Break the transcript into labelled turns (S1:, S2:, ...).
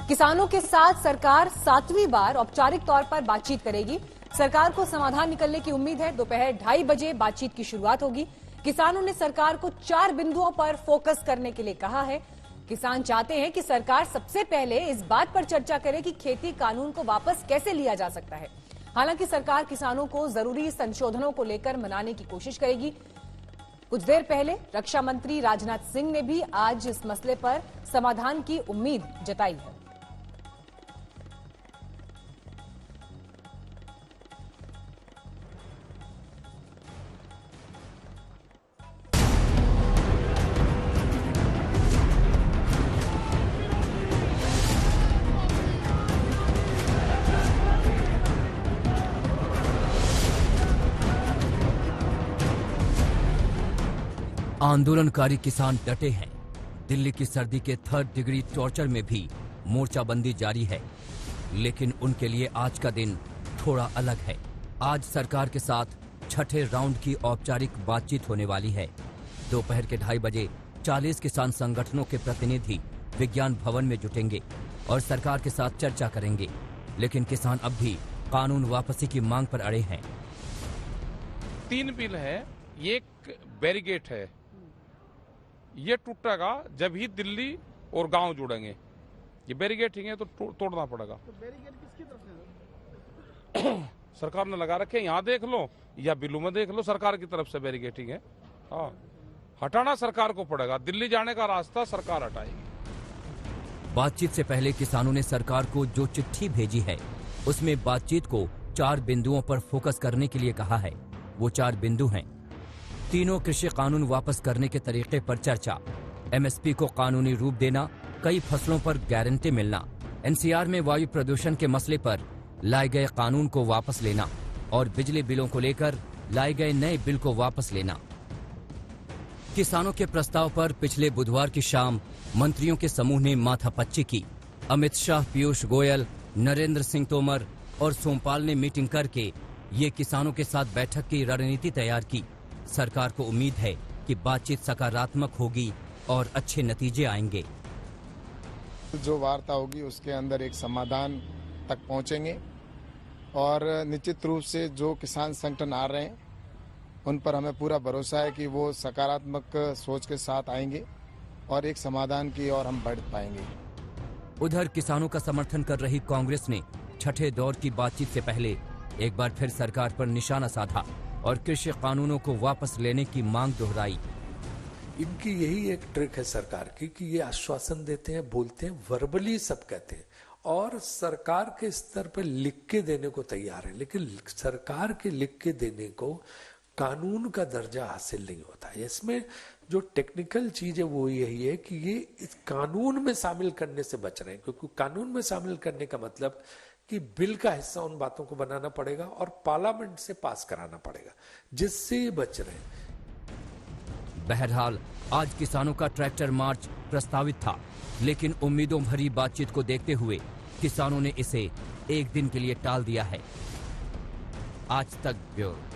S1: किसानों के साथ सरकार 7वीं बार औपचारिक तौर पर बातचीत करेगी। सरकार को समाधान निकलने की उम्मीद है। दोपहर 2:30 बजे बातचीत की शुरुआत होगी। किसानों ने सरकार को 4 बिंदुओं पर फोकस करने के लिए कहा है। किसान चाहते हैं कि सरकार सबसे पहले इस बात पर चर्चा करे कि खेती कानून को वापस कैसे लिया जा सकता है। हालांकि सरकार किसानों को जरूरी संशोधनों को लेकर मनाने की कोशिश करेगी। कुछ देर पहले रक्षा मंत्री राजनाथ सिंह ने भी आज इस मसले पर समाधान की उम्मीद जताई है।
S2: आंदोलनकारी किसान डटे हैं। दिल्ली की सर्दी के 3rd डिग्री टॉर्चर में भी मोर्चाबंदी जारी है, लेकिन उनके लिए आज का दिन थोड़ा अलग है। आज सरकार के साथ छठे राउंड की औपचारिक बातचीत होने वाली है। दोपहर के 2:30 बजे 40 किसान संगठनों के प्रतिनिधि विज्ञान भवन में जुटेंगे और सरकार के साथ चर्चा करेंगे। लेकिन किसान अब भी कानून वापसी की मांग पर अड़े हैं।
S3: 3 बिल है, ये एक बैरिगेट है, ये टूटेगा जब ही दिल्ली और गांव जुड़ेंगे। ये बैरिगेटिंग है तो तोड़ना पड़ेगा। तो बैरिगेट किसकी तरफ से सरकार ने लगा रखे, यहाँ देख लो या बिल्लू में देख लो, सरकार की तरफ से बैरिगेटिंग है। हाँ, हटाना सरकार को पड़ेगा। दिल्ली जाने का रास्ता सरकार हटाएगी।
S2: बातचीत से पहले किसानों ने सरकार को जो चिट्ठी भेजी है उसमें बातचीत को 4 बिंदुओं पर फोकस करने के लिए कहा है। वो 4 बिंदु हैं: तीनों कृषि कानून वापस करने के तरीके पर चर्चा, एमएसपी को कानूनी रूप देना, कई फसलों पर गारंटी मिलना, एनसीआर में वायु प्रदूषण के मसले पर लाए गए कानून को वापस लेना और बिजली बिलों को लेकर लाए गए नए बिल को वापस लेना। किसानों के प्रस्ताव पर पिछले बुधवार की शाम मंत्रियों के समूह ने माथापच्ची की। अमित शाह, पीयूष गोयल, नरेंद्र सिंह तोमर और सोमपाल ने मीटिंग करके ये किसानों के साथ बैठक की रणनीति तैयार की। सरकार को उम्मीद है कि बातचीत सकारात्मक होगी और अच्छे नतीजे आएंगे।
S4: जो वार्ता होगी उसके अंदर एक समाधान तक पहुंचेंगे और निश्चित रूप से जो किसान संगठन आ रहे हैं उन पर हमें पूरा भरोसा है कि वो सकारात्मक सोच के साथ आएंगे और एक समाधान की ओर हम बढ़ पाएंगे।
S2: उधर किसानों का समर्थन कर रही कांग्रेस ने छठे दौर की बातचीत से पहले एक बार फिर सरकार पर निशाना साधा और कृषि कानूनों को वापस लेने की मांग दोहराई।
S5: इनकी यही एक ट्रिक है सरकार की कि ये आश्वासन देते हैं, बोलते हैं, वर्बली सब कहते हैं और सरकार के स्तर पर लिख के देने को तैयार है, लेकिन सरकार के लिख के देने को कानून का दर्जा हासिल नहीं होता है। इसमें जो टेक्निकल चीज है वो यही है कि ये इस कानून में शामिल करने से बच रहे हैं, क्योंकि कानून में शामिल करने का मतलब कि बिल का हिस्सा उन बातों को बनाना पड़ेगा और पार्लियामेंट से पास कराना पड़ेगा, जिससे ये बच रहे हैं।
S2: बहरहाल आज किसानों का ट्रैक्टर मार्च प्रस्तावित था, लेकिन उम्मीदों भरी बातचीत को देखते हुए किसानों ने इसे एक दिन के लिए टाल दिया है। आज तक ब्यूरो।